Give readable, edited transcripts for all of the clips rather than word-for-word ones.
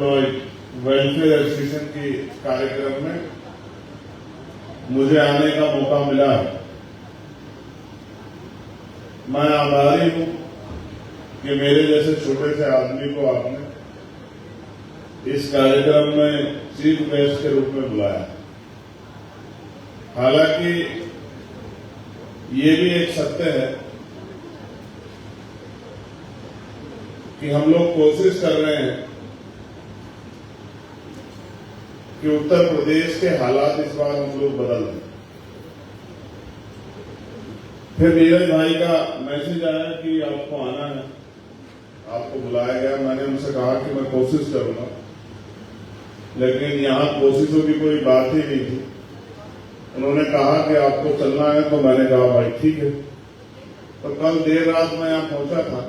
Employ welfare association की कार्यक्रम में मुझे आने का मौका मिला। मैं आभारी हूं कि मेरे जैसे छोटे से आदमी को आपने इस कार्यक्रम में चीफ गेस्ट के रूप में बुलाया। हालांकि ये भी एक सत्य है कि हम लोग कोशिश कर रहे हैं कि उत्तर प्रदेश के हालात इस बार हम लोग बदल दें। फिर नीरज भाई का मैसेज आया कि आपको आना है, आपको बुलाया गया। मैंने उनसे कहा कि मैं कोशिश करूंगा, लेकिन यहां कोशिशों की कोई बात ही नहीं थी। उन्होंने कहा कि आपको चलना है, तो मैंने कहा भाई ठीक है। तो कल देर रात में यहां पहुंचा था,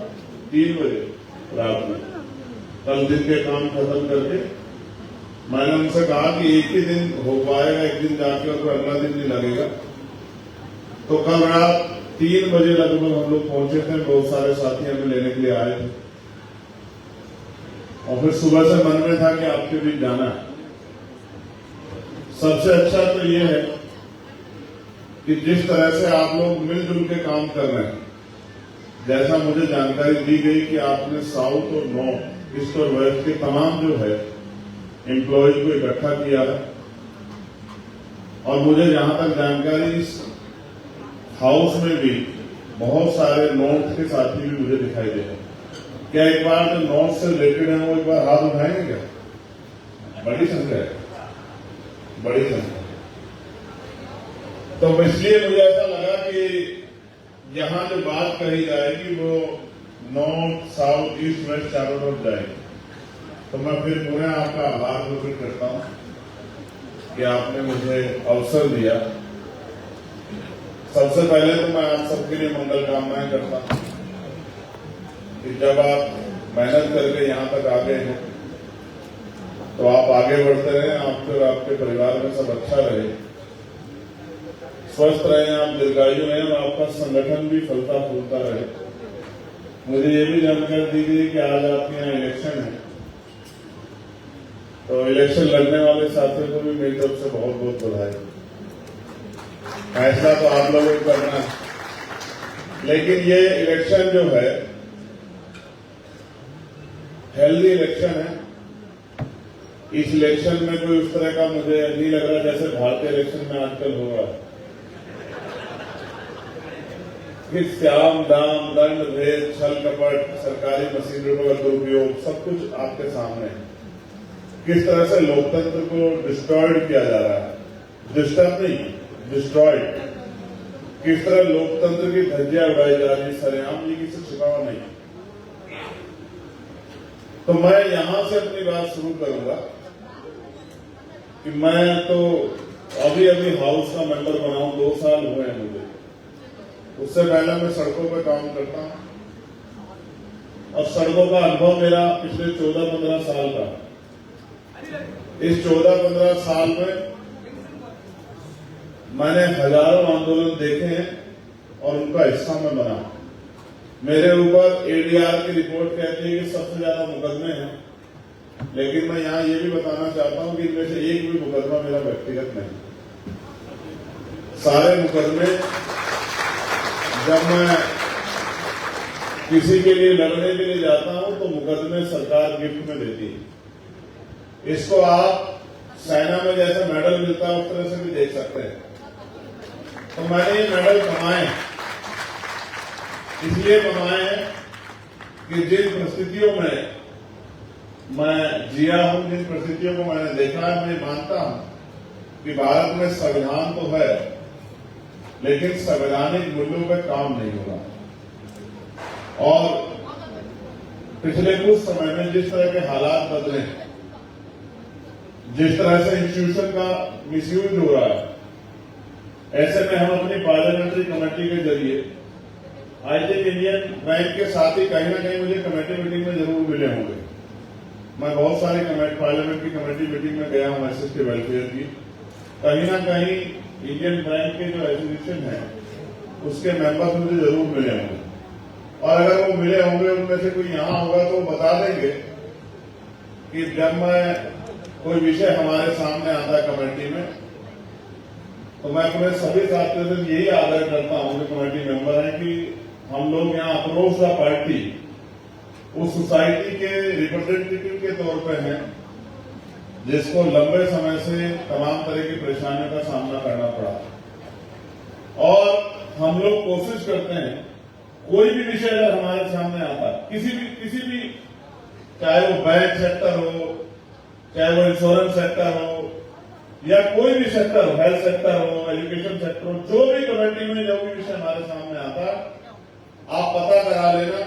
3 बजे रात में, कल दिन के काम खत्म करके। मैंने उनसे कहा कि एक ही दिन हो पाएगा, एक दिन जाके और कोई अगला दिन नहीं लगेगा। तो कल रात 3 बजे लगभग हम लोग पहुंचे थे। बहुत सारे साथी हमें लेने के लिए आए थे और फिर सुबह से मन में था कि आपके बीच जाना है। सबसे अच्छा तो ये है कि जिस तरह से आप लोग मिलजुल के काम कर रहे हैं, जैसा मुझे जानकारी दी गई कि आपने साउथ और नॉर्थ, ईस्ट और वेस्ट के तमाम जो है एम्प्लॉयज को इकट्ठा किया है। और मुझे जहां तक जानकारी, इस हाउस में भी बहुत सारे नॉर्थ के साथी भी मुझे दिखाई दे रहे हैं। क्या एक बार जो नॉर्थ से रिलेटेड है वो एक बार हाथ उठाएंगे क्या? बड़ी संख्या है, बड़ी संख्या। तो इसलिए मुझे ऐसा लगा कि यहां जो बात कही जाएगी वो नॉर्थ, साउथ, ईस्ट, वेस्ट चारों तरफ जाएगी। तो मैं फिर पुनः आपका आभार प्रकट करता हूं कि आपने मुझे अवसर दिया। सबसे पहले तो मैं आप सबके लिए मंगल कामनाएं करता हूं कि जब आप मेहनत करके यहां तक आ गए हैं तो आप आगे बढ़ते रहें, आपके और आपके परिवार में सब अच्छा रहे, स्वस्थ रहें, आप दीर्घायु रहें और आपका संगठन भी फलता फूलता रहे। मुझे ये भी जानकारी दी गई कि आज आपके यहाँ इलेक्शन है, तो इलेक्शन लड़ने वाले साथियों को भी मेरी तरफ से बहुत बहुत बधाई। फैसला तो आप लोगों को करना है, लेकिन ये इलेक्शन जो है हेल्दी इलेक्शन है। इस इलेक्शन में कोई उस तरह का मुझे नहीं लग रहा जैसे भारतीय इलेक्शन में आजकल हो रहा है कि श्याम दाम, दंड भेद, छल कपट, सरकारी मशीनरियों का दुरुपयोग, सब कुछ आपके सामने है। किस तरह से लोकतंत्र को डिस्ट्रॉयड किया जा रहा है, डिस्टर्ब नहीं, डिस्ट्रॉयड। किस तरह लोकतंत्र की धज्जियां उड़ाई जा रही है सरेआम, ये किसी छिपावा नहीं। तो मैं यहां से अपनी बात शुरू करूंगा कि मैं तो अभी हाउस का मेंबर बना हूं, 2 साल हुए हैं मुझे। उससे पहले मैं सड़कों पर काम करता हूं और सड़कों का अनुभव मेरा पिछले 14-15 साल का। इस 14-15 साल में मैंने हजारों आंदोलन देखे हैं और उनका हिस्सा मैं बना। मेरे ऊपर एडीआर की रिपोर्ट कहती है कि सबसे ज्यादा मुकदमे हैं, लेकिन मैं यहां ये भी बताना चाहता हूं कि इनमें से एक भी मुकदमा मेरा व्यक्तिगत नहीं। सारे मुकदमे जब मैं किसी के लिए लड़ने के लिए जाता हूं तो मुकदमे सरकार गिफ्ट में देती है। इसको आप सेना में जैसे मेडल मिलता है उस तरह से भी देख सकते हैं। तो मैंने ये मेडल कमाए, इसलिए कमाए हैं कि जिन परिस्थितियों में मैं जिया हूं, जिन परिस्थितियों को मैंने देखा है, मैं मानता हूं कि भारत में संविधान तो है, लेकिन संवैधानिक मूल्यों पर काम नहीं होगा। और पिछले कुछ समय में जिस तरह के हालात बदले, जिस तरह से इंस्टीट्यूशन का मिसयूज हो रहा है, ऐसे में हम अपनी पार्लियामेंट्री कमेटी के जरिए आई थिंक इंडियन बैंक के साथ ही कहीं ना कहीं मुझे कमेटी मीटिंग में जरूर मिले होंगे। मैं बहुत सारी पार्लियामेंट्री कमेटी मीटिंग में गया हूं एसएस के वेलफेयर की। कहीं ना कहीं इंडियन बैंक के जो एसोसिएशन है उसके मेंबर्स मुझे जरूर मिले होंगे। और अगर वो मिले होंगे, उनमें से कोई यहां होगा तो वो बता देंगे कि जब मैं कोई विषय हमारे सामने आता है कमेटी में, तो मैं अपने सभी साथियों से यही आग्रह करता हूं जो कमेटी मेंबर हैं कि हम लोग यहाँ अप्रोच द पार्टी उस सोसाइटी के रिप्रेजेंटेटिव के तौर पे हैं जिसको लंबे समय से तमाम तरह की परेशानियों का सामना करना पड़ा, और हम लोग कोशिश करते हैं कोई भी विषय अगर हमारे सामने आता है, किसी भी चाहे वो बैंक सेक्टर हो, चाहे वो इंश्योरेंस सेक्टर हो, या कोई भी सेक्टर हो, हेल्थ सेक्टर हो, एजुकेशन सेक्टर हो, जो भी कमेटी में जो भी विषय हमारे सामने आता है, आप पता करा लेना,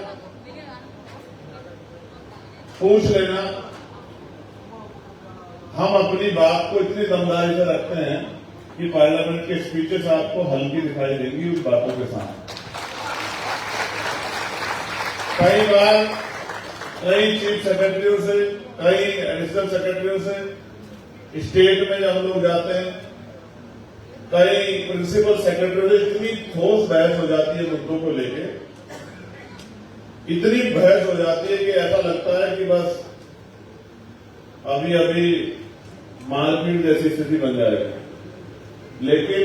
पूछ लेना। हम अपनी बात को इतनी दमदारी से रखते हैं कि पार्लियामेंट के स्पीचेस आपको हल्की दिखाई देंगी उस बातों के साथ। कई बार कई चीफ सेक्रेटरियों से, कई एडिशनल सेक्रेटरियों से स्टेट में जब हम लोग जाते हैं, कई प्रिंसिपल सेक्रेटरियों से इतनी ठोस बहस हो जाती है मुद्दों को लेके, इतनी बहस हो जाती है कि ऐसा लगता है कि बस अभी अभी मारपीट जैसी स्थिति बन जाएगी। लेकिन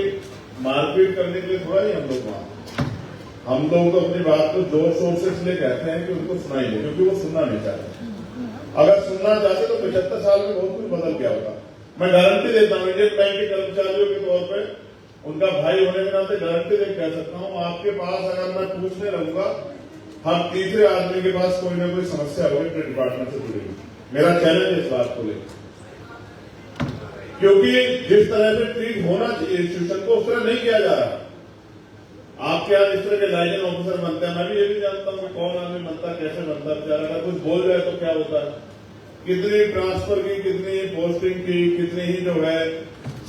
मारपीट करने के लिए थोड़ा ही हम लोग वहां, हम लोग तो अपनी बात को जोर शोर से इसलिए कहते हैं कि उनको सुनाइए, क्योंकि वो सुनना नहीं चाहते। अगर सुनना चाहते तो 75 साल में बहुत कुछ बदल गया होगा। मैं गारंटी देता हूं, इंडियन बैंक के कर्मचारियों के तौर पर उनका भाई होने के नाते गारंटी दे कह सकता हूं, आपके पास अगर मैं पूछने रहूंगा, हर तीसरे आदमी के पास कोई ना कोई समस्या होगी अपने डिपार्टमेंट से जुड़ी। मेरा चैलेंज है इस बात को लेकर, क्योंकि जिस तरह से ट्रीट होना चाहिए इंस्टीट्यूशन को उस तरह नहीं किया जा रहा। आपके यहाँ इस तरह के लाइजन ऑफिसर बनते हैं, मैं भी ये भी जानता हूँ कि कौन आदमी बनता, कैसे बनता, बेचारा अगर कुछ बोल जाए तो क्या होता है, कितनी ट्रांसफर की, कितनी पोस्टिंग की, कितनी ही जो है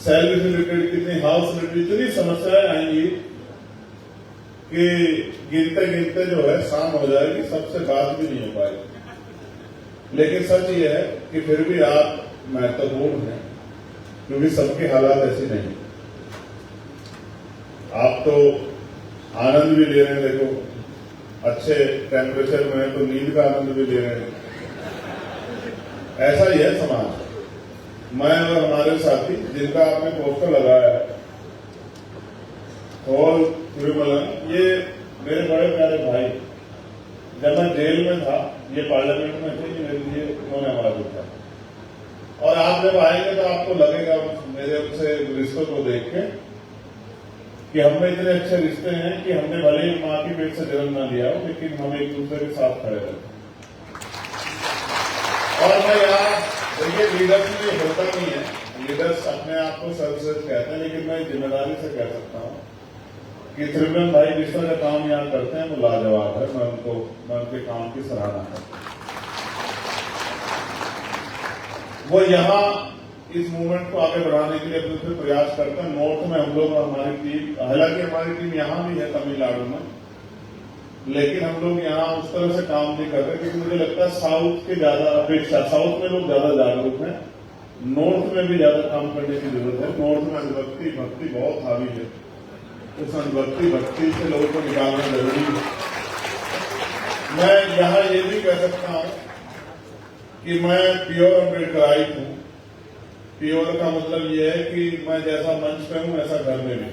सैलरी से रिलेटेड, कितनी हाउस रिलेटेड, इतनी समस्याएं आएंगी कि गिनते गिनते जो है शाम हो जाएगी, सबसे बात भी नहीं हो पाएगी। लेकिन सच ये है कि फिर भी आप महत्वपूर्ण हैं, क्योंकि सबकी हालात ऐसी नहीं। आप तो आनंद भी ले रहे हैं, देखो अच्छे टेम्परेचर में है तो नींद का आनंद भी ले रहे हैं। ऐसा ही है समाज। मैं और हमारे साथी जिनका आपने पोस्टर लगाया है, और तिरुमलन, ये मेरे बड़े प्यारे भाई, जब मैं जेल में था, ये पार्लियामेंट में थे, ये मेरे लिए उन्होंने हमारा जुटा। और आप जब आएंगे तो आपको लगेगा मेरे उनसे रिश्तों को देख के कि हमें इतने अच्छे रिश्ते हैं कि हमने भले ही माँ की पेट से जन्म ना लिया हो, लेकिन हम एक दूसरे के साथ खड़े रहते। और मैं यहाँ देखिए, लीडर्स में ये होता नहीं है, लीडर्स अपने आप को सर्वश्रेष्ठ कहते हैं, लेकिन मैं जिम्मेदारी से कह सकता हूँ कि त्रिवेंद्र भाई जिस तरह का काम यहाँ करते हैं वो लाजवाब है। मैं उनके काम की सराहना करता हूँ। वो यहाँ इस मूवमेंट को आगे बढ़ाने के लिए अपने प्रयास करते हैं। नॉर्थ में हम लोग, हमारी टीम, हालांकि हमारी टीम यहाँ भी है तमिलनाडु में, लेकिन हम लोग यहाँ उस तरह से काम नहीं कर रहे, क्योंकि मुझे लगता है साउथ के ज्यादा अपेक्षा, साउथ में लोग ज्यादा जागरूक हैं, नॉर्थ में भी ज्यादा काम करने की जरूरत है। नॉर्थ में अनुभक्ति भक्ति बहुत हावी है, उस अनुभक्ति भक्ति से लोगों को निकालना जरूरी है। मैं यहाँ ये भी कह सकता हूँ कि मैं प्योर अम्बेडकराइट हूँ। प्योर का मतलब यह है कि मैं जैसा मंच पे हूँ ऐसा घर में भी।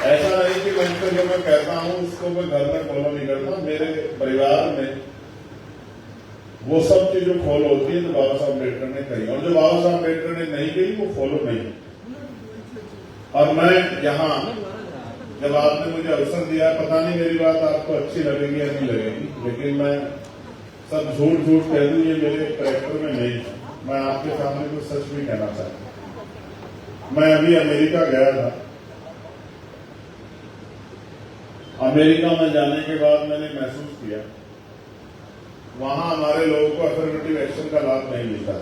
ऐसा नहीं कि मंच पे जो मैं कहता हूँ उसको मैं घर में फॉलो नहीं करता। मेरे परिवार में वो सब चीजें फॉलो होती है जो बाबा साहब अम्बेडकर ने कही, और जो बाबा साहब अम्बेडकर ने नहीं कही वो फॉलो नहीं। और मैं यहाँ, जब आपने मुझे अवसर दिया, पता नहीं मेरी बात आपको अच्छी लगेगी या नहीं लगेगी, लेकिन मैं सब झूठ कह दूं ये मेरे कैरेक्टर में नहीं है। मैं आपके सामने तो सच भी कहना चाहता हूं। मैं अभी अमेरिका गया था। अमेरिका में जाने के बाद मैंने महसूस किया वहां हमारे लोगों को अफर्मेटिव एक्शन का लाभ नहीं मिलता,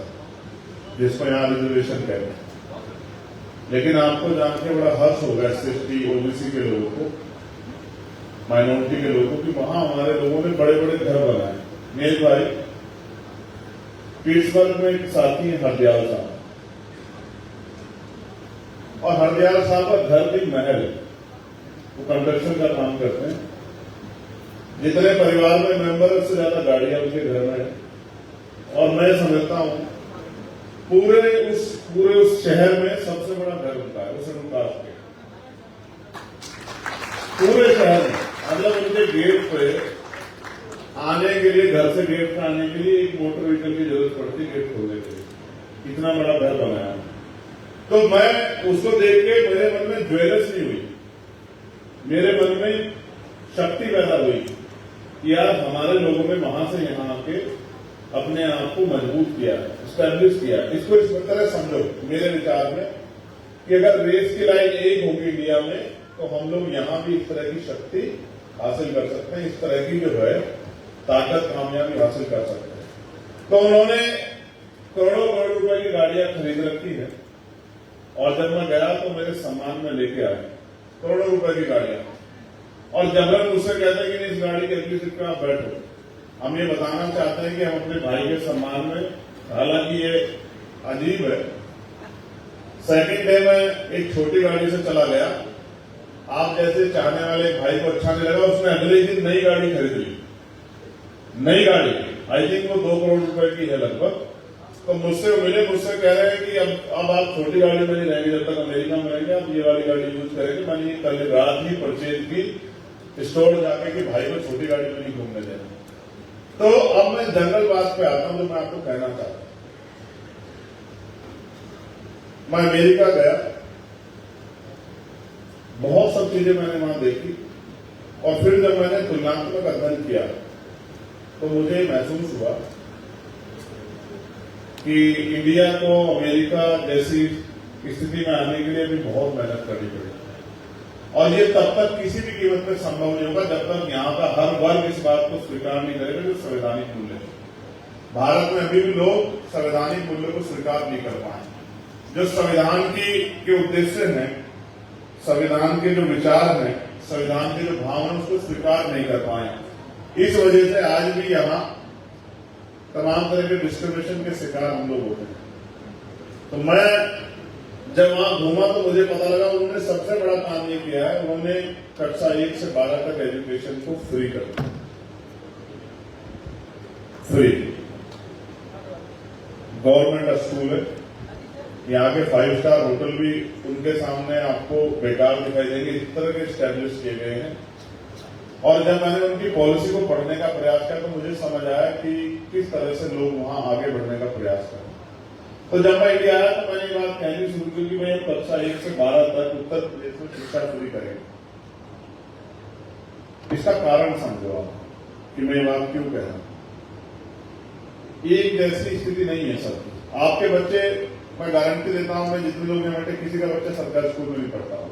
जिसको यहाँ रिजर्वेशन कहते हैं। लेकिन आपको जान के बड़ा हर्ष होगा एससी ओबीसी के लोगों को, माइनॉरिटी के लोगों को, कि वहां हमारे लोगों ने बड़े बड़े घर बनाए। मेरे भाई पीट्सबर्ग में एक साथी है हरदयाल साहब, और हरदयाल साहब का घर भी महल है, वो कंस्ट्रक्शन का काम करते हैं। जितने परिवार में मेंबर उससे ज्यादा गाड़ियां उनके घर में है। मैं समझता हूं पूरे उस शहर में सबसे बड़ा घर उनका है, उस अनुकाश के पूरे शहर में। मतलब उनके गेट पे आने के लिए, घर से गेट पे आने के लिए एक मोटर व्हीकल की जरूरत पड़ती है गेट खोलने के लिए। इतना बड़ा घर बनाया। तो मैं उसको देख के मेरे मन में ज्वेलर्स नहीं हुई, मेरे मन में शक्ति पैदा हुई कि यार हमारे लोगों में वहां से यहां आके अपने आप को मजबूत किया, स्टैब्लिश किया। इसको इस तरह समझो मेरे विचार में कि अगर रेस की लाइन एक होगी इंडिया में तो हम लोग यहां भी इस तरह की शक्ति हासिल कर सकते हैं, इस तरह की जो है ताकत कामयाबी हासिल कर सकते हैं। तो उन्होंने करोड़ों करोड़ रुपए की गाड़ियां खरीद रखी है और जब मैं गया तो मेरे सम्मान में लेके आए करोड़ों रुपए की गाड़ियां। और जबरन मुझसे कहते हैं कि नहीं, इस गाड़ी के अगली सीट पे आप बैठो। हम ये बताना चाहते हैं कि हम अपने भाई के सम्मान में, हालांकि ये अजीब है, सेकंड डे में एक छोटी गाड़ी से चला गया। आप जैसे चाहने वाले भाई को अच्छा नहीं लगा, उसने अगले दिन नई गाड़ी खरीद ली, नई गाड़ी, आई थिंक वो 2 करोड़ रुपए की है लगभग। तो मुझसे मिले, मुझसे कह रहे हैं कि अब आप छोटी गाड़ी में नहीं रहेंगे, जब तक अमेरिका में रहेंगे आप ये वाली गाड़ी यूज करेंगे। मैंने कल रात ही परचेज की स्टोर जाके कि भाई को छोटी गाड़ी में नहीं घूमने देना। तो अब मैं जनरल बात पे आता हूं जो मैं आपको कहना चाहता हूं। मैं अमेरिका गया, बहुत सब चीजें मैंने वहां देखी और फिर जब मैंने तुलनात्मक अध्ययन किया तो मुझे महसूस हुआ कि इंडिया को अमेरिका जैसी स्थिति में आने के लिए भी बहुत मेहनत करनी पड़ी और ये तब तक किसी भी कीमत में संभव नहीं होगा जब तक यहाँ का हर वर्ग इस बात को स्वीकार नहीं करेगा जो संवैधानिक मूल्य है। भारत में अभी भी लोग संवैधानिक मूल्य को स्वीकार नहीं कर पाए। जो संविधान के उद्देश्य हैं, संविधान के जो विचार हैं, संविधान के जो भाव हैं, उसको स्वीकार नहीं कर पाए। इस वजह से आज भी यहाँ तमाम तरह के डिस्क्रिमिनेशन के शिकार हम लोग होते हैं। तो मैं जब वहां घूमा तो मुझे पता लगा उन्होंने सबसे बड़ा काम ये किया है, उन्होंने कक्षा 1 से 12 तक एजुकेशन को फ्री कर दिया। फ्री गवर्नमेंट स्कूल है, यहाँ के 5 स्टार होटल भी उनके सामने आपको बेकार दिखाई देंगे, इस तरह के स्टैब्लिश किए गए हैं। और जब मैंने उनकी पॉलिसी को पढ़ने का प्रयास किया तो मुझे समझ आया कि किस तरह से लोग वहां आगे बढ़ने का प्रयास करें। तो जब मैं इंडिया आया तो मैंने ये बात कहनी शुरू की कि मैं कक्षा 1 से 12 तक उत्तर प्रदेश में शिक्षा फ्री करेंगे। इसका कारण समझो आप कि मैं ये बात क्यों कह रहा हूं। एक जैसी स्थिति नहीं है सबकी। आपके बच्चे, मैं गारंटी देता हूं, मैं जितने लोग यहाँ बैठे किसी का बच्चा सरकारी स्कूल में नहीं पढ़ता हो।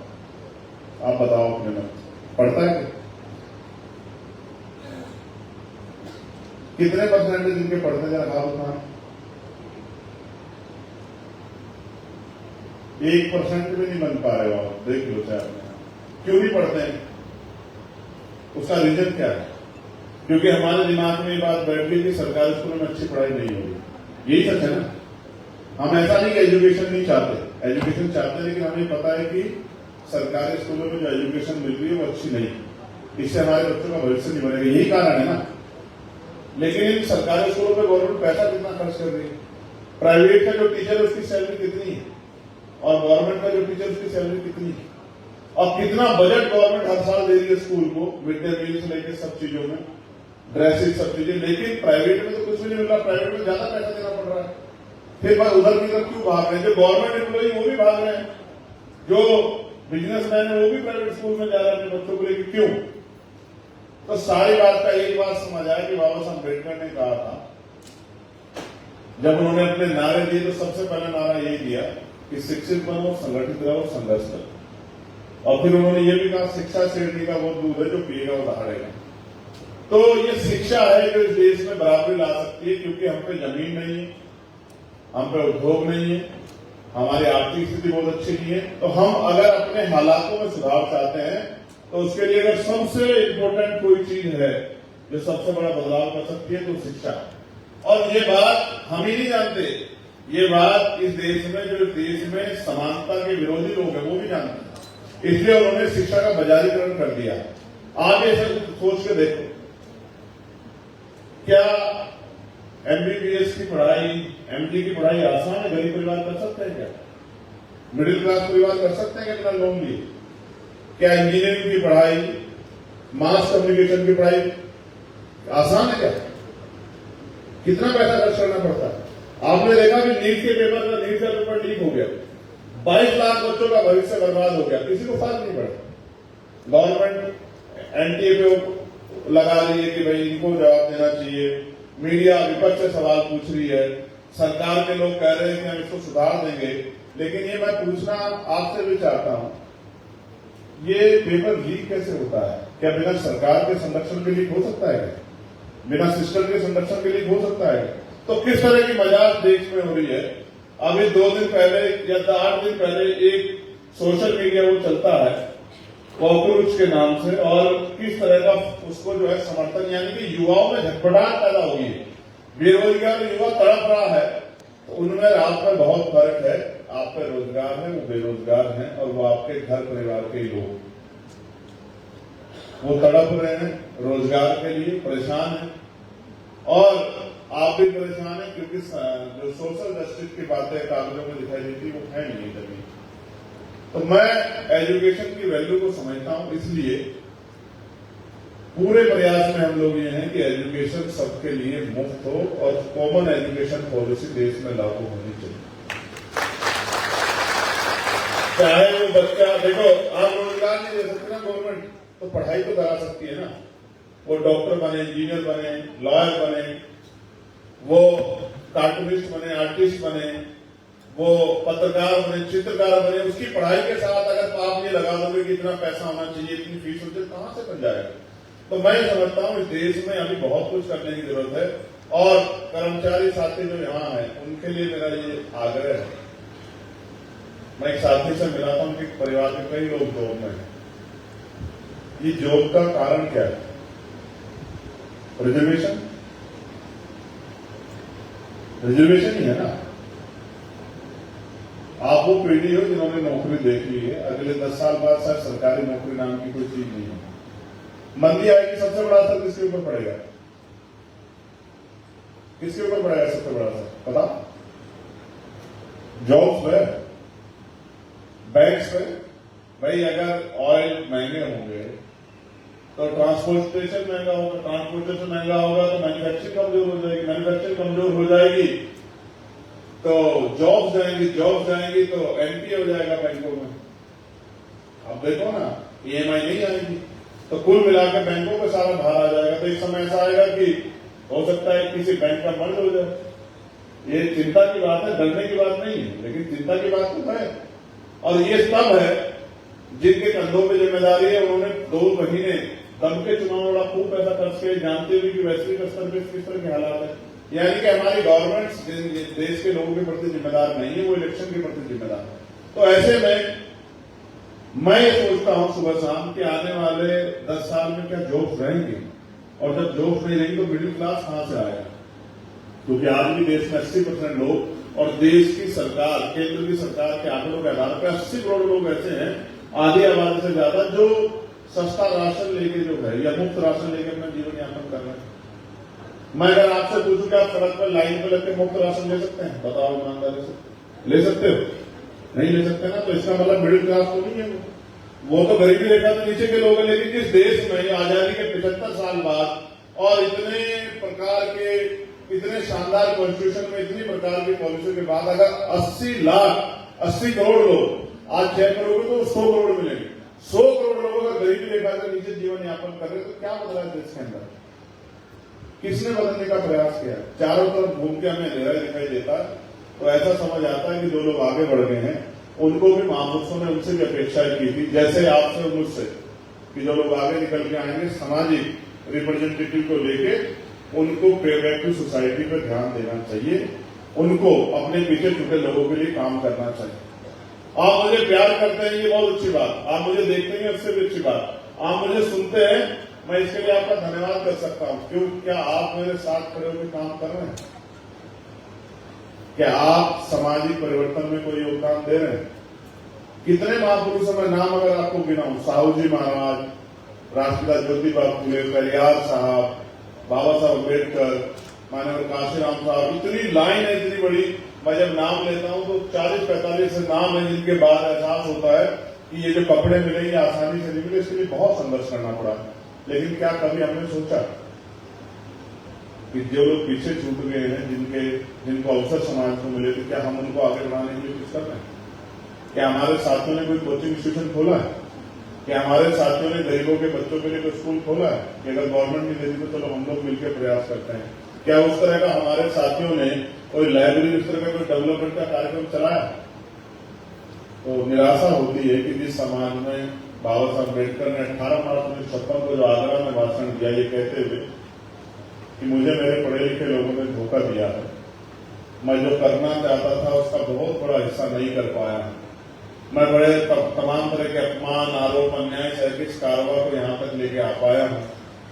आप बताओ अपने में पढ़ता है कितने परसेंटेज जिनके पढ़ते जरा हाथ उठाएं। 1% भी नहीं बन पा रहे हो आप, देख लो चाहे। क्यों नहीं पढ़ते हैं? उसका रीजन क्या है? क्योंकि हमारे दिमाग में ये बात बैठ गई कि सरकारी स्कूलों में अच्छी पढ़ाई नहीं होगी। यही सच है ना। हम ऐसा नहीं कि एजुकेशन नहीं चाहते, एजुकेशन चाहते हैं, लेकिन हमें पता है कि सरकारी स्कूलों में जो एजुकेशन मिल रही है वो अच्छी नहीं, इससे हमारे बच्चों का भविष्य नहीं बनेगा। यही कारण है ना। लेकिन सरकारी स्कूलों में गवर्नमेंट पैसा कितना खर्च कर रही है? प्राइवेट का जो टीचर है उसकी सैलरी कितनी है और गवर्नमेंट का जो टीचर उसकी सैलरी कितनी है? और कितना बजट गवर्नमेंट हर साल दे रही है स्कूल को, मिड डे मील से लेकर सब चीजों में, ड्रेसेज, सब चीजें। लेकिन प्राइवेट में तो कुछ भी नहीं मिल रहा, प्राइवेट में ज्यादा पैसा देना पड़ रहा है। फिर भाई उधर की तरफ क्यों भाग रहे हैं? जो गवर्नमेंट एम्प्लॉई वो भी भाग रहे हैं, जो बिजनेसमैन है वो भी प्राइवेट स्कूल में जा रहे हैं अपने बच्चों को लेकर। क्यों? तो सारी बात का एक बात समझ आया कि बाबा साहब अम्बेडकर ने कहा था, जब उन्होंने अपने नारे दिए तो सबसे पहला नारा यही दिया कि शिक्षित बनो, संगठित रहो, संघर्ष करो। और फिर उन्होंने ये भी कहा शिक्षा शेरनी का वो दूध है जो पिएगा वो दहाड़ेगा। तो ये शिक्षा है जो इस देश में बराबरी ला सकती है, क्योंकि हम पे जमीन नहीं है, हम पे उद्योग नहीं है, हमारी आर्थिक स्थिति बहुत अच्छी नहीं है। तो हम अगर अपने हालातों में सुधार चाहते हैं तो उसके लिए अगर सबसे इम्पोर्टेंट कोई चीज है जो सबसे बड़ा बदलाव कर सकती है तो शिक्षा। और ये बात हम ही नहीं जानते, ये बात इस देश में, जो देश में समानता के विरोधी लोग हैं वो भी जानते हैं। इसलिए उन्होंने शिक्षा का बाजारीकरण कर दिया। आगे से सोच के देखो, क्या एमबीबीएस की पढ़ाई, एमडी की पढ़ाई आसान है? गरीब परिवार कर सकते हैं क्या? मिडिल क्लास परिवार कर सकते हैं क्या बिना लोन लिए? क्या इंजीनियरिंग की पढ़ाई, मास कम्युनिकेशन की पढ़ाई आसान है क्या? कितना पैसा खर्च करना पड़ता है? आपने देखा कि नीट का पेपर लीक हो गया, 22 लाख बच्चों का भविष्य बर्बाद हो गया, किसी को फर्क नहीं पड़ा। गवर्नमेंट एनटीए पे लगा रही है कि भाई इनको जवाब देना चाहिए, मीडिया विपक्ष से सवाल पूछ रही है, सरकार के लोग कह रहे हैं कि हम इसको सुधार देंगे। लेकिन ये मैं पूछना आपसे भी चाहता हूं, ये पेपर लीक कैसे होता है? क्या बिना सरकार के संरक्षण के लीक हो सकता है? बिना सिस्टम के संरक्षण के लीक हो सकता है? तो किस तरह की मजाक देश में हो रही है? अभी 2 दिन पहले या 8 दिन पहले एक सोशल मीडिया वो चलता है कॉकरोच के नाम से, और किस तरह का उसको जो है समर्थन, यानी कि युवाओं में झटपटाहट पैदा हुई है। बेरोजगार युवा तड़प रहा है, तो उनमें आप में बहुत फर्क है। आप पे रोजगार है, वो बेरोजगार हैं, और वो आपके घर परिवार के लोग, वो तड़प रहे हैं रोजगार के लिए, परेशान है, और आप भी परेशान है, क्योंकि जो सोशल जस्टिस की बातें कागजों में दिखाई देती वो है नहीं कभी। तो मैं एजुकेशन की वैल्यू को समझता हूं, इसलिए पूरे प्रयास में हम लोग ये हैं कि एजुकेशन सबके लिए मुफ्त हो और कॉमन एजुकेशन पॉलिसी देश में लागू होनी चाहिए। चाहे वो बच्चा, देखो आप रोजगार नहीं दे सकते ना गवर्नमेंट, तो पढ़ाई तो करा सकती है ना। वो डॉक्टर बने, इंजीनियर बने, लॉयर बने, वो कार्टूनिस्ट बने, आर्टिस्ट बने, वो पत्रकार बने, चित्रकार बने, उसकी पढ़ाई के साथ अगर आप ये लगा दोगे कि इतना पैसा होना चाहिए, इतनी फीस होती है, कहां से बन जाएगा? तो मैं समझता हूं इस देश में अभी बहुत कुछ करने की जरूरत है, और कर्मचारी साथी जो यहाँ है उनके लिए मेरा ये आग्रह है। मैं एक साथी से मिला था, उनके परिवार के कई लोग जॉब में हैं। ये जॉब का कारण क्या है? रिजर्वेशन ही है ना। आप वो पीढ़ी हो जिन्होंने नौकरी देख ली है, अगले 10 साल बाद शायद सरकारी नौकरी नाम की कोई चीज नहीं है। मंदी आएगी, सबसे बड़ा असर किसके ऊपर पड़ेगा? किसके ऊपर पड़ेगा सबसे बड़ा असर? पता? जॉब्स पे, बैंक्स पे। भाई अगर ऑयल महंगे होंगे तो ट्रांसपोर्टेशन महंगा होगा, ट्रांसपोर्टेशन महंगा होगा तो मैन्युफैक्चरिंग कमजोर हो जाएगी, मैन्युफैक्चरिंग कमजोर हो जाएगी तो जॉब्स जाएंगी तो एनपीए हो जाएगा बैंकों में। अब देखो ना, ईएमआई नहीं आएगी, तो कुल मिलाकर बैंकों पे सारा भार आ जाएगा। तो एक समय ऐसा आएगा कि हो सकता है किसी बैंक का मर्ज हो जाए। ये चिंता की बात है, डरने की बात नहीं है, लेकिन चिंता की बात तो है। और ये सब है जिनके कंधों पे जिम्मेदारी है, उन्होंने 2 महीने दम के चुनाव वाला खूब पैसा खर्च किया, जानते हुए कि वैश्विक स्तर पर किस तरह के हालात है। यानी कि हमारी गवर्नमेंट देश के लोगों के प्रति जिम्मेदार नहीं है, वो इलेक्शन के प्रति जिम्मेदार है। तो ऐसे में मैं ये सोचता हूं सुबह शाम कि आने वाले 10 साल में क्या जॉब्स रहेंगे, और जब जॉब्स नहीं रहेंगे तो मिडिल क्लास कहां से आएगा? क्योंकि आज भी देश में 80% लोग, और देश की सरकार, केंद्र की सरकार के आंकड़ों के आधार पर 80 करोड़ लोग ऐसे हैं, आधी आबादी से ज्यादा, जो सस्ता राशन लेके जो है या मुफ्त राशन लेके अपना जीवन यापन कर रहे हैं। मैं अगर आपसे पूछूं कि आप सड़क पर लाइन पर लगकर मुफ्त राशन ले सकते हैं? बताओ ईमानदारी से, ले सकते हो? नहीं ले सकते ना। तो इसका मतलब मिडिल क्लास तो नहीं है, वो तो गरीबी रेखा से नीचे के लोग हैं। लेकिन जिस देश में आजादी के 75 साल बाद और इतने प्रकार के, इतने शानदार कॉन्स्टिट्यूशन में इतनी प्रकार की पॉलिसी के बाद अगर 80 करोड़ लोग आज 6 करोड़ तो 100 करोड़ मिलेंगे, 100 करोड़ लोगों का गरीबी रेखा से नीचे जीवन यापन कर रहे, तो क्या बदला है देश के अंदर? किसने बदलने का प्रयास किया? चारों तरफ घूम के हमें अंधेरा दिखाई देता है, तो ऐसा समझ आता है कि जो लोग आगे बढ़ गए हैं उनको भी महापुरुषों ने उनसे भी अपेक्षाएं की थी, जैसे आपसे और मुझसे, कि जो लोग आगे निकल के आएंगे सामाजिक रिप्रेजेंटेटिव को लेके, उनको प्रोएक्टिव सोसाइटी पर ध्यान देना चाहिए, उनको अपने पीछे छूटे लोगों के लिए काम करना चाहिए। आप मुझे प्यार करते हैं, ये बहुत अच्छी बात, आप मुझे देखते हैं उससे भी अच्छी बात, आप मुझे सुनते हैं, मैं इसके लिए आपका धन्यवाद कर सकता हूं। क्यों? क्या आप मेरे साथ खड़े होकर काम कर रहे हैं? क्या आप सामाजिक परिवर्तन में कोई योगदान दे रहे हैं? कितने महापुरुषों में नाम अगर आपको गिनाऊं, साहू जी महाराज, राष्ट्रपिता ज्योतिबा फुले, पेरियार साहब, बाबा साहब अम्बेडकर, माननीय काशीराम साहब, इतनी लाइन है इतनी बड़ी, मैं जब नाम लेता हूं तो 40-45 नाम है जिनके बाद एहसास होता है कि ये जो कपड़े मिले ये आसानी से नहीं मिले, इसके लिए बहुत संघर्ष करना पड़ा। लेकिन क्या कभी हमने सोचा कि जो लोग पीछे छूट गए हैं, जिनको अवसर समाज को मिले, तो क्या हम उनको आगे बढ़ाने के लिए कुछ कर रहे हैं? क्या हमारे साथियों ने कोई कोचिंग इंस्टीट्यूशन खोला है? क्या हमारे साथियों ने गरीबों के बच्चों के लिए कोई स्कूल खोला है? कि अगर गवर्नमेंट नहीं देती तो चलो हम लोग मिलकर प्रयास करते हैं। क्या उस तरह का हमारे साथियों ने कोई लाइब्रेरी, इस तरह का कोई डेवलपमेंट का कार्यक्रम चलाया? तो निराशा होती है कि जिस समाज में बाबा साहब अम्बेडकर ने 18 मार्च 1956 को जो आगरा में भाषण दिया, ये कहते हुए कि मुझे मेरे पढ़े लिखे लोगों ने धोखा दिया है, मैं जो करना चाहता था उसका बहुत बड़ा हिस्सा नहीं कर पाया, मैं बड़े तमाम तरह के अपमान, आरोप, अन्याय से किस कारवा को यहाँ तक लेके आ पाया हूँ।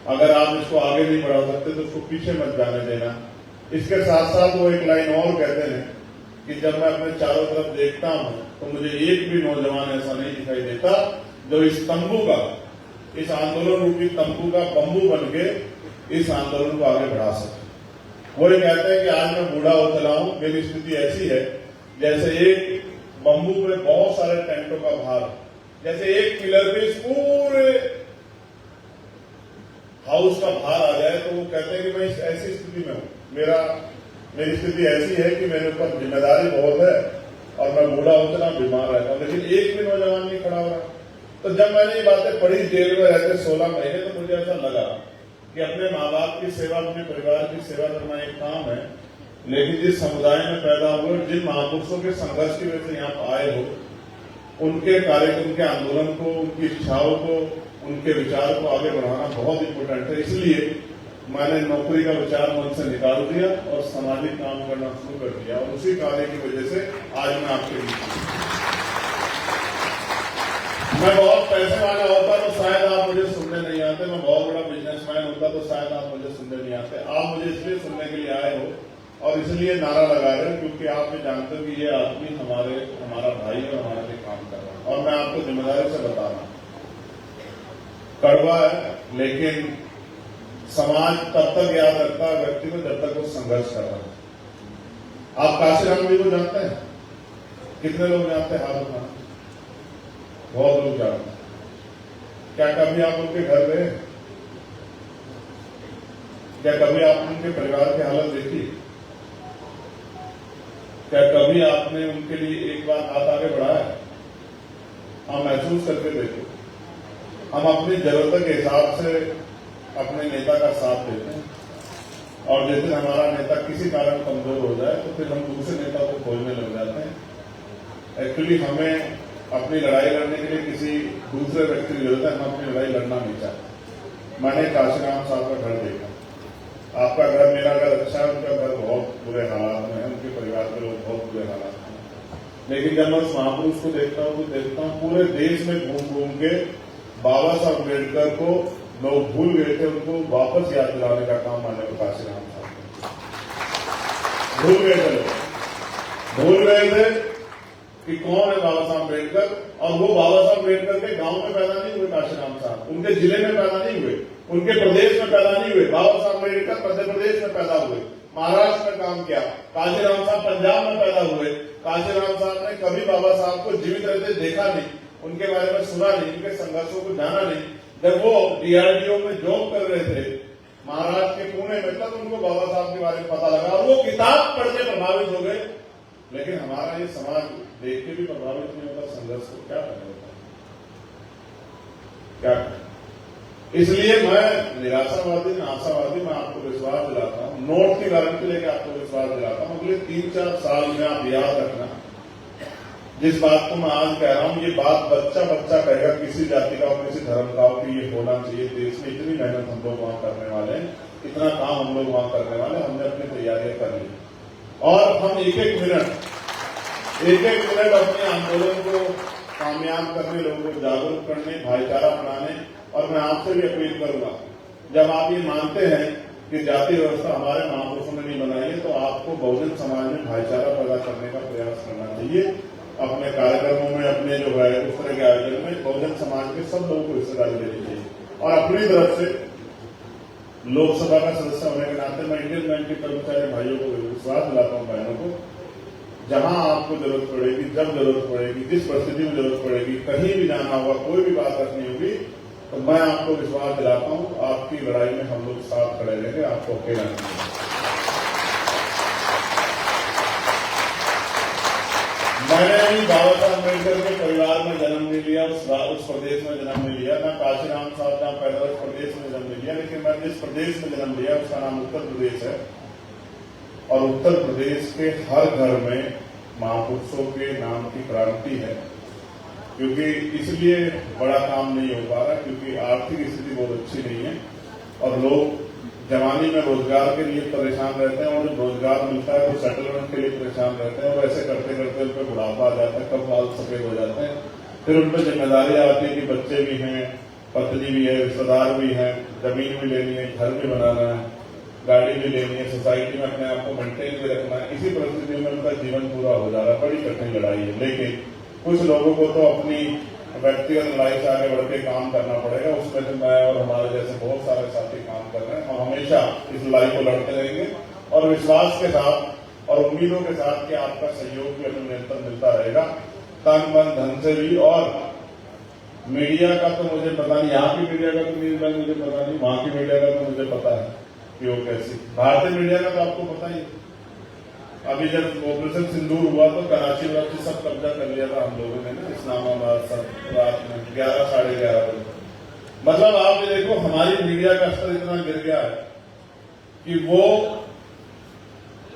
अगर आप इसको आगे नहीं बढ़ा सकते तो उसको पीछे मत जाने देना। इसके साथ साथ वो एक लाइन और कहते हैं कि जब मैं अपने चारों तरफ देखता हूं तो मुझे एक भी नौजवान ऐसा नहीं दिखाई देता जो इस तंबू का, इस आंदोलन रूपी तंबू का बंबू बन के इस आंदोलन को आगे बढ़ा सके। वो ये कहते हैं कि आज मैं बूढ़ा हो चला हूं, मेरी स्थिति ऐसी है जैसे एक बंबू पे बहुत सारे टेंटों का भार, जैसे एक पिलर पे इस पूरे हाउस का भार आ जाए। तो वो कहते हैं कि मैं ऐसी स्थिति में हूं, मेरी स्थिति ऐसी है कि मेरे ऊपर जिम्मेदारी बहुत है और मैं बूढ़ा हो चला, बीमार रहता हूं, लेकिन एक भी नौजवान नहीं खड़ा हो रहा। तो जब मैंने ये बातें पढ़ी जेल में रहते 16 महीने, तो मुझे ऐसा लगा कि अपने माँ बाप की सेवा, अपने परिवार की सेवा करना एक काम है, लेकिन जिस समुदाय में पैदा हुए, जिन महापुरुषों के संघर्ष की वजह से यहाँ आए हो, उनके कार्यक्रम के आंदोलन को, उनकी इच्छाओं को, उनके विचार को आगे बढ़ाना बहुत इंपोर्टेंट है। इसलिए मैंने नौकरी का विचार मन से निकाल दिया और सामाजिक काम करना शुरू कर दिया, और उसी कार्य की वजह से आज मैं आपके बीच हूं। मैं बहुत पैसे वाला होता तो शायद आप मुझे सुनने नहीं आते, मैं बहुत बड़ा बिजनेसमैन होता तो शायद आप मुझे सुनने नहीं आते। आप मुझे इसलिए सुनने के लिए आए हो और इसलिए नारा लगा रहे हो क्योंकि आप ये जानते हो कि ये आदमी हमारा भाई है, हमारे लिए काम कर रहा है। और मैं आपको जिम्मेदारी से बता रहा हूं, कड़वा है लेकिन समाज तब तक याद रखता है व्यक्ति को जब तक वो संघर्ष कर रहा है। आप काशीराम जी को जानते हैं? कितने लोग जानते हैं? हाथ उठाना। बहुत लोग जानते हैं। क्या कभी आप उनके घर गए? क्या कभी आपने उनके परिवार की हालत देखी? क्या कभी आपने उनके लिए एक बार हाथ आगे बढ़ाया? हम महसूस करके देखे। हम अपनी जरूरत के हिसाब से अपने नेता का साथ देते हैं, और जिस दिन हमारा नेता किसी कारण कमजोर हो जाए तो फिर हम दूसरे नेता को खोजने लग जाते हैं। एक्चुअली हमें अपनी लड़ाई लड़ने के लिए किसी दूसरे व्यक्ति की जरूरत है, हम अपनी लड़ाई लड़ना नहीं चाहते। मैंने काशीराम साहब का घर देखा, आपका घर, मेरा घर अच्छा है, उनका घर बहुत बुरे हालात में है, उनके परिवार के लोग बहुत बुरे हालात में है। लेकिन जब मैं उस महापुरुष को देखता हूँ तो देखता हूँ पूरे देश में घूम घूम के बाबा साहब अम्बेडकर को लोग भूल गए थे, उनको वापस याद दिलाने का काम माननीय काशीराम साहब भूल गए थे। भूल गए थे कि कौन है बाबा साहब अम्बेडकर, और वो बाबा साहब अम्बेडकर के गांव में पैदा नहीं हुए काशीराम साहब, उनके जिले में पैदा नहीं हुए, उनके प्रदेश में पैदा नहीं हुए। बाबा साहब अम्बेडकर मध्य प्रदेश में पैदा हुए, महाराष्ट्र में काम किया। काशीराम साहब पंजाब में पैदा हुए। काशीराम साहब ने कभी बाबा साहब को जीवित रहते देखा नहीं, उनके बारे में सुना नहीं, उनके संघर्षों को जाना नहीं। जब वो डीआरडीओ में जॉब कर रहे थे महाराष्ट्र के पुणे में, तब उनको बाबा साहब के बारे में पता लगा और वो किताब पढ़ के प्रभावित हो गए। लेकिन हमारा ये समाज देख के भी प्रभावित नहीं होता, संघर्ष को क्या करना होता है, क्या करना। इसलिए मैं निराशावादी न आशावादी, मैं आपको विश्वास दिलाता हूं, नोट की गारंटी लेके आपको विश्वास दिलाता हूं, अगले 3-4 साल में आप याद रखना जिस बात को मैं आज कह रहा हूं, ये बात बच्चा बच्चा कहेगा, किसी जाति का और किसी धर्म का हो, कि ये होना चाहिए। देश में इतनी मेहनत हम लोग वहां करने वाले हैं, इतना काम हम लोग वहां करने वाले, हमने अपनी तैयारियां कर ली, और हम एक एक मिनट अपने आंदोलन को कामयाब करने, लोगों को जागरूक करने, भाईचारा बढ़ाने। और मैं आपसे भी अपील करूंगा, जब आप ये मानते हैं कि जाति व्यवस्था हमारे महापुरुषों ने नहीं बनाई है, तो आपको बहुजन समाज में भाईचारा पैदा करने का प्रयास करना चाहिए। अपने कार्यक्रमों में, अपने जो है उस तरह के आयोजन में बहुजन समाज के सब लोगों को हिस्सेदारी देनी चाहिए, और अपनी तरफ से लोकसभा का सदस्य होने के नाते मैं इंडियन बैंक के कर्मचारी भाइयों को विश्वास दिलाता हूँ, बहनों को, जहां आपको जरूरत पड़ेगी, जब जरूरत पड़ेगी, जिस परिस्थिति में जरूरत पड़ेगी, कहीं भी जाना होगा, कोई भी बात रखनी होगी, तो मैं आपको विश्वास दिलाता हूं, आपकी लड़ाई में हम लोग साथ खड़े रहेंगे, आपको अकेला नहीं। मैंने भी बाबा साहब अम्बेडकर के परिवार में जन्म नहीं लिया, उस प्रदेश में जन्म नहीं लिया, ना काशीराम साहब जहां पैदा उस प्रदेश में जन्म नहीं लिया, लेकिन मैं जिस प्रदेश में जन्म लिया उसका नाम उत्तर प्रदेश है। और उत्तर प्रदेश के हर घर में महापुरुषों के नाम की क्रांति है, क्योंकि इसलिए बड़ा काम नहीं हो पा रहा, क्योंकि आर्थिक स्थिति बहुत अच्छी नहीं है और लोग जवानी में रोजगार के लिए परेशान रहते हैं, और जब रोजगार मिलता है तो सेटलमेंट के लिए परेशान रहते हैं, और ऐसे करते करते उन पर बुढ़ापा आ जाता है, कब बाल सफेद हो जाते हैं, फिर उन पर जिम्मेदारी आती है कि बच्चे भी हैं, पत्नी भी है, रिश्तेदार भी है, जमीन भी लेनी है, घर भी बनाना है, गाड़ी भी लेनी है, सोसाइटी में अपने आप को मेंटेन भी रखना है। इसी परिस्थिति में उनका जीवन पूरा हो जा रहा है, बड़ी कठिन लड़ाई है। लेकिन कुछ लोगों को तो अपनी व्यक्तिगत लड़ाई से आगे बढ़ के काम करना पड़ेगा, उसमें तो मैं और हमारे जैसे बहुत सारे साथी काम कर रहे हैं। हम हमेशा इस लड़ाई को लड़ते रहेंगे और विश्वास के साथ और उम्मीदों के साथ कि आपका सहयोग भी हमें निरंतर मिलता रहेगा, तन मन धन से भी। और मीडिया का तो मुझे पता नहीं, यहाँ की मीडिया का तो मुझे पता नहीं, वहां की मीडिया का तो मुझे पता है कि वो कैसी। भारतीय मीडिया का तो आपको पता ही, अभी जब ऑपरेशन सिंदूर हुआ तो कराची से सब कब्जा कर लिया था हम लोगों ने ना, इस्लामाबाद सब रात में 11 साढ़े 11 बजे। मतलब आप ये देखो हमारी मीडिया का स्तर इतना गिर गया है कि वो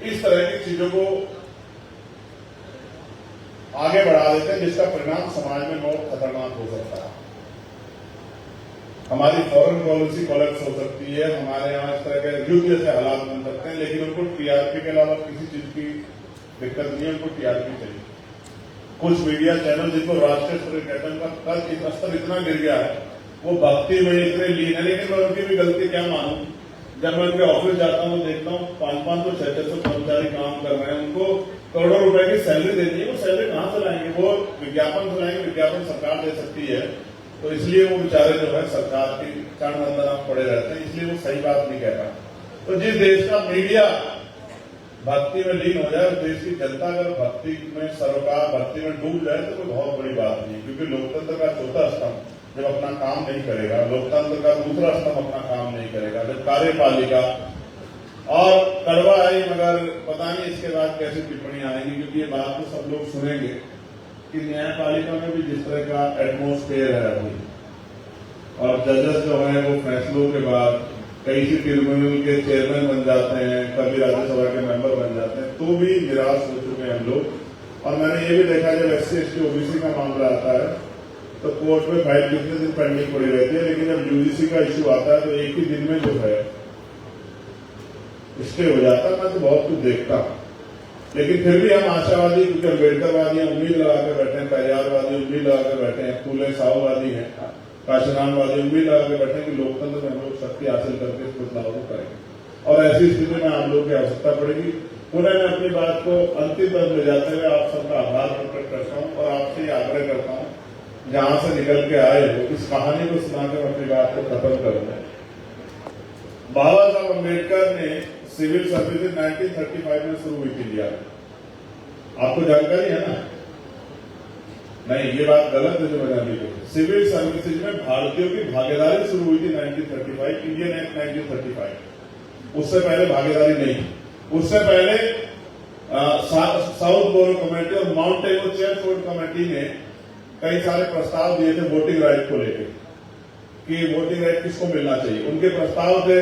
इस तरह की चीजों को आगे बढ़ा देते हैं, जिसका परिणाम समाज में बहुत खतरनाक हो सकता है। हमारी फॉरेन पॉलिसी कोलैप्स हो सकती है, हमारे यहाँ इस तरह के युद्ध जैसे हालात बन सकते हैं, लेकिन उनको टीआरपी के अलावा किसी चीज की दिक्कत नहीं है, उनको टीआरपी चाहिए। कुछ मीडिया चैनल जिनको राष्ट्रीय स्तर कहते हैं, उनका स्तर इतना गिर गया है, वो भक्ति में इतने लीन है। लेकिन मैं उनकी भी गलती क्या मानूं, जब मैं उनके ऑफिस जाता हूँ देखता हूँ 500 तो 600 कर्मचारी काम कर रहे हैं, उनको करोड़ों रुपए की सैलरी देनी है, वो सैलरी कहां से लाएंगे? वो विज्ञापन से लाएंगे, विज्ञापन सरकार दे सकती है, तो इसलिए वो बेचारे जो है सरकार की चरण अंदर आप पड़े रहते हैं, इसलिए वो सही बात नहीं कह रहा। तो जिस देश का मीडिया भक्ति में लीन हो जाए, उस देश की जनता अगर भक्ति में सरोकार भक्ति में डूब जाए तो कोई बहुत बड़ी बात नहीं, क्योंकि लोकतंत्र का चौथा स्तंभ जब अपना काम नहीं करेगा, लोकतंत्र का दूसरा स्तंभ अपना काम नहीं करेगा, जब कार्यपालिका और कड़वा आई, मगर पता नहीं इसके बाद कैसी टिप्पणी आएगी, क्योंकि ये बात तो सब लोग सुनेंगे कि न्यायपालिका में भी जिस तरह का एटमोस्फेयर है अभी, और जजेस जो है वो फैसलों के बाद कई सी ट्रिब्यूनल के चेयरमैन बन जाते हैं, कभी राज्यसभा के मेंबर बन जाते हैं, तो भी निराश हो चुके हैं हम लोग। और मैंने ये भी देखा जब SC ST OBC का मामला आता है तो कोर्ट में फाइल कितने दिन पेंडिंग पड़ी रहती है, लेकिन जब UGC का इश्यू आता है तो एक ही दिन में जो है स्टे हो जाता है। मैं तो बहुत कुछ देखता हूं, लेकिन फिर भी हम आशावादी, क्योंकि अम्बेडकरवादी उम्मीद लगाकर बैठे हैं, परिवारवादी उम्मीद लगाकर बैठे हैं, फूले साहूवादी हैं, काशीरामवादी उम्मीद लगाकर बैठे हैं कि लोकतंत्र में हम लोग शक्ति हासिल करके इस बदलाव को करेंगे। और ऐसी स्थिति में आप लोग की आवश्यकता पड़ेगी। पुनः मैं अपनी बात को अंतिम तक ले जाते हुए आप सबका आभार प्रकट करता हूँ और आपसे आग्रह करता हूँ, जहां से निकल के आए हो इस कहानी को सुनाकर अपनी बात को खत्म करूंगा। बाबा साहब अम्बेडकर ने सिविल सर्विसेज 1935 में शुरू हुई थी इंडिया में, आपको जानकारी है ना? नहीं, ये बात गलत है जो मैंने अभी कही। सिविल सर्विसेज में भारतीयों की भागीदारी शुरू हुई थी 1935, इंडियन एक्ट 1935। उससे पहले भागीदारी नहीं। उससे पहले साउथ बोरो कमेटी और माउंट टेबो चेयरफोर्ड कमेटी ने कई सारे प्रस्ताव दिए थे वोटिंग राइट को लेकर कि वोटिंग राइट किसको मिलना चाहिए। उनके प्रस्ताव थे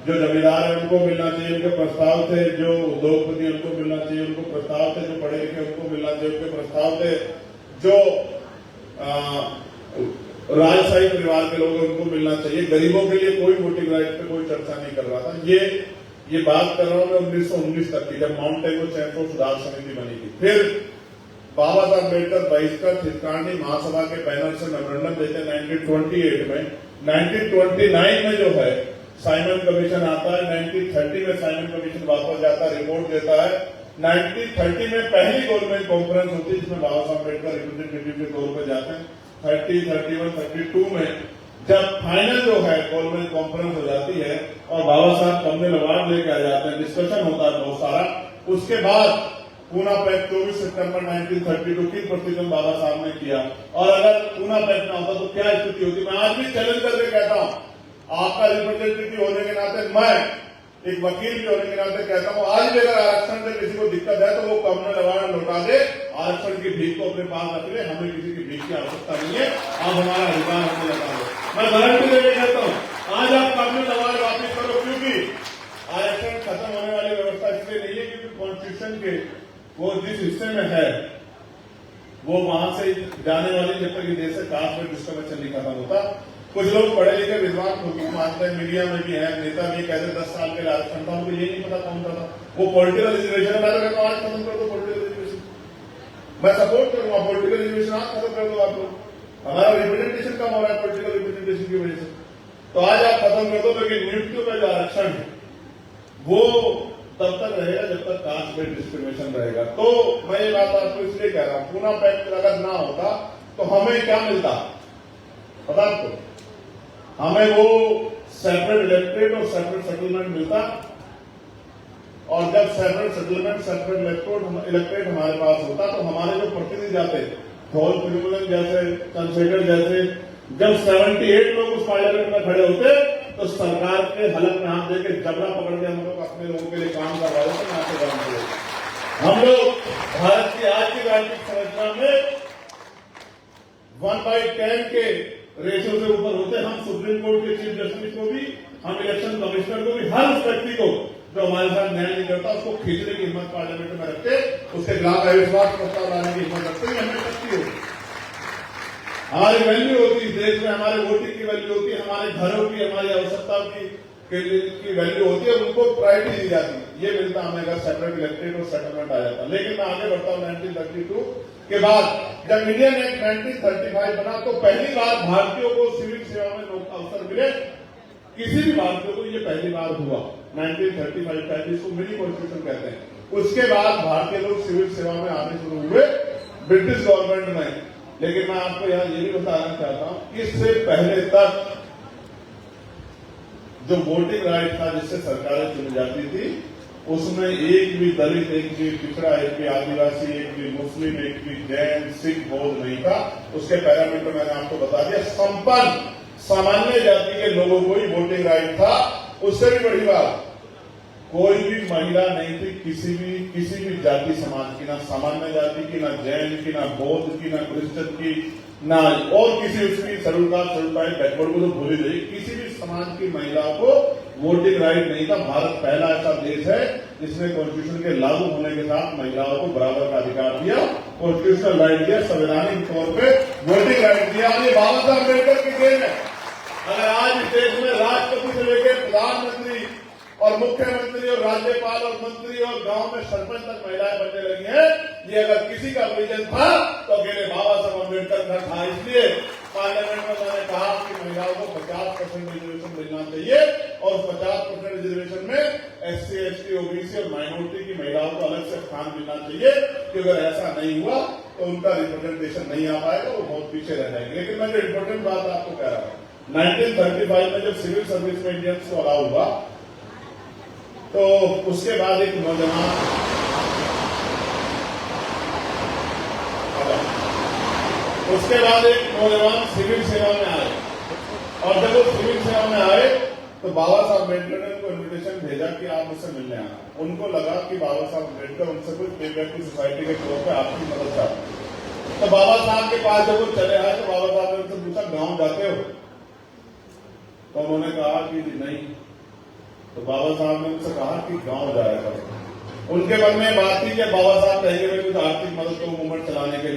जो जमींदार है उनको मिलना चाहिए, उनके प्रस्ताव थे जो उद्योगपति उनको मिलना चाहिए, उनको प्रस्ताव थे जो पढ़े लिखे उनको मिलना चाहिए, उनके प्रस्ताव थे जो राजशाही परिवार के लोग उनको मिलना चाहिए। गरीबों के लिए कोई वोटिंग राइट पे कोई चर्चा नहीं कर रहा था। ये बात कर रहा हूं मैं 1919 तक की, जब माउंट टेबो चैंपियन सुधार समिति बनी थी। फिर बाबा साहब अम्बेडकर बहिष्कार हितकांडी महासभा के बैनर से मेमोरेंडम देते हैं 1928 में। 1929 में जो है साइमन कमीशन आता है, 1930 में साइमन कमीशन वापस जाता है, रिपोर्ट देता है। 1930 में पहली गोलमेज कॉन्फ्रेंस होती है जिसमें बाबा साहब अम्बेडकर रिप्रेजेंटेटिव के तौर पर जाते हैं। 30, 31, 32 में जब फाइनल जो है गोलमेज कॉन्फ्रेंस हो जाती है और बाबा साहब कम्युनल अवार्ड लेके आ जाते हैं, डिस्कशन होता है बहुत सारा। उसके बाद पूना पैक्ट 24 सितंबर 1932 की प्रतिबंध बाबा साहब ने किया, और अगर पूना पैक्ट ना होता तो क्या स्थिति होती। मैं आज भी चैलेंज करके कहता हूं, आपका रिप्रेजेंटेटिव होने के नाते, मैं एक वकील भी होने के नाते कहता हूं, आज भी अगर आरक्षण से किसी को दिक्कत है तो वो कम्युनल अवार्ड लौटा दे, आरक्षण की भीख को अपने पास रख ले, हमें किसी की भीख की आवश्यकता नहीं है, आप हमारा अधिकार हमें लगा दो। मैं गारंटी देके कहता हूँ, आज आप कम्युनल अवार्ड वापिस करो, क्योंकि आरक्षण खत्म होने वाली व्यवस्था इसलिए नहीं है क्योंकि कॉन्स्टिट्यूशन के वो जिस हिस्से में है वो वहां से जाने वाली, जब तक देश से कास्ट में डिस्क्रिमिनेशन नहीं खत्म होता। कुछ लोग पढ़े लिखे विद्वान मानते हैं, मीडिया में भी है, नेता भी कहते 10 साल के आरक्षण था, उनको ये नहीं पता कौन था वो पॉलिटिकल रिजर्वेशन। मैं तो कहता हूँ आज खत्म कर दो पॉलिटिकल रिजर्वेशन, मैं सपोर्ट करूंगा पॉलिटिकल रिजर्वेशन, आज खत्म कर दो आप लोग, हमारा रिप्रेजेंटेशन कम हो रहा है पॉलिटिकल रिप्रेजेंटेशन की वजह से, तो आज आप खत्म कर दो। लेकिन नियुक्तियों का जो आरक्षण है वो तब तक रहेगा जब तक कास्ट में डिस्क्रिमिनेशन रहेगा। तो मैं ये बात आपको इसलिए कह रहा हूं, पूना पैक्ट अगर ना होता तो हमें क्या मिलता पता आपको, हमें वो सेपरेट इलेक्टेड और सेपरेट सेटलमेंट मिलता, और जब सेपरेट सेटलमेंट सेपरेट इलेक्टेड हमारे पास होता तो हमारे जो प्रतिनिधि जाते, धौल त्रिमुलन जैसे, चंद्रशेखर जैसे, जब 78 लोग उस पार्लियामेंट में खड़े होते तो सरकार के हलक में हाथ देके जबड़ा पकड़ के हम लोग अपने लोगों के लिए काम करवा देते हैं। आपके काम करें हम लोग भारत की आज की राजनीतिक संरचना में 1/10 के रेशियो से ऊपर होते। हम सुप्रीम कोर्ट के चीफ जस्टिस को भी, हम इलेक्शन कमिश्नर को भी, हर उस व्यक्ति को जो हमारे साथ न्याय नहीं करता उसको खींचने की हिम्मत पार्लियामेंट में रखते, उसके खिलाफ अविश्वास प्रस्ताव लाने की हिम्मत रखते, हमें शक्ति होती, हमारी वैल्यू होती है देश में, हमारे वोटिंग की वैल्यू होती है, हमारे घरों की, हमारी आवश्यकताओं की वैल्यू होती है, उनको प्रायोरिटी दी जाती है। ये मिलता हमें अगर सेपरेट इलेक्टेड और सेटलमेंट आ जाता। लेकिन मैं आगे बढ़ता हूं, 1932 के बाद जब इंडियन एक्ट 1935 बना तो पहली बार भारतीयों को सिविल सेवा में अवसर मिले, किसी भी भारतीय को ये पहली बार हुआ 1935 का, जिसको मिनी कॉन्स्टिट्यूशन कहते हैं। उसके बाद भारतीय लोग सिविल सेवा में आने शुरू हुए ब्रिटिश गवर्नमेंट में। लेकिन मैं आपको यहां ये भी बताना चाहता हूं, इससे पहले तक जो वोटिंग राइट था जिससे सरकारें चुनी जाती थी, उसमें एक भी दलित, एक भी पिछड़ा, एक भी आदिवासी, एक भी मुस्लिम, एक भी जैन, सिख, बौद्ध नहीं था। उसके पैरामीटर मैंने आपको बता दिया, संपन्न सामान्य जाति के लोगों को ही वोटिंग राइट था। उससे भी बड़ी बात, कोई भी महिला नहीं थी किसी भी जाति समाज की, ना सामान्य जाति की, ना जैन की, ना बौद्ध की, ना क्रिश्चियन की, ना और किसी उसकी schedule caste, schedule tribe, backward को तो भूल ही गई, किसी भी समाज की महिलाओं को वोटिंग राइट नहीं था। भारत पहला ऐसा देश है जिसने कॉन्स्टिट्यूशन के लागू होने के साथ महिलाओं को बराबर का अधिकार दिया, कॉन्स्टिट्यूशनल राइट दिया, संवैधानिक तौर पर वोटिंग राइट दिया। ये बाबा साहब अम्बेडकर की देन है। अगर आज इस देश में राष्ट्रपति से लेकर प्रधानमंत्री और मुख्यमंत्री और राज्यपाल और मंत्री और गांव में सरपंच तक महिलाएं बनने लगी हैं, ये अगर किसी का विजन था तो अकेले बाबा साहब अम्बेडकर का था। इसलिए पार्लियामेंट में मैंने कहा कि महिलाओं को 50% रिजर्वेशन मिलना चाहिए, और 50% रिजर्वेशन में SC, ST, OBC और माइनॉरिटी की महिलाओं को अलग से स्थान मिलना चाहिए, कि अगर ऐसा नहीं हुआ तो उनका रिप्रेजेंटेशन नहीं आ पाएगा, वो बहुत पीछे रह जाएंगे। लेकिन मैं जो इम्पोर्टेंट बात आपको कह रहा हूं, 1935 में जब सिविल सर्विस में इंडियंस को अलाउ हुआ तो उसके बाद एक नौजवान सिविल सेवा में आए, और जब वो सिविल सेवा में आए तो बाबा साहब अम्बेडकर ने उनको इन्विटेशन भेजा कि आप मुझसे मिलने आना। उनको लगा कि बाबा साहब अम्बेडकर उनसे कुछ पेपरफुल सोसाइटी के तौर पर आपकी मदद चाहते। तो बाबा साहब के पास जब वो चले आए तो बाबा साहब ने उनसे पूछा, गांव जाते हो? तो उन्होंने कहा कि नहीं। तो बाबा साहब ने उनसे कहा कि गांव जाया करो। उनके मन में बात थी कि बाबा साहब कहेंगे कुछ आर्थिक मदद को मूवमेंट चलाने के लिए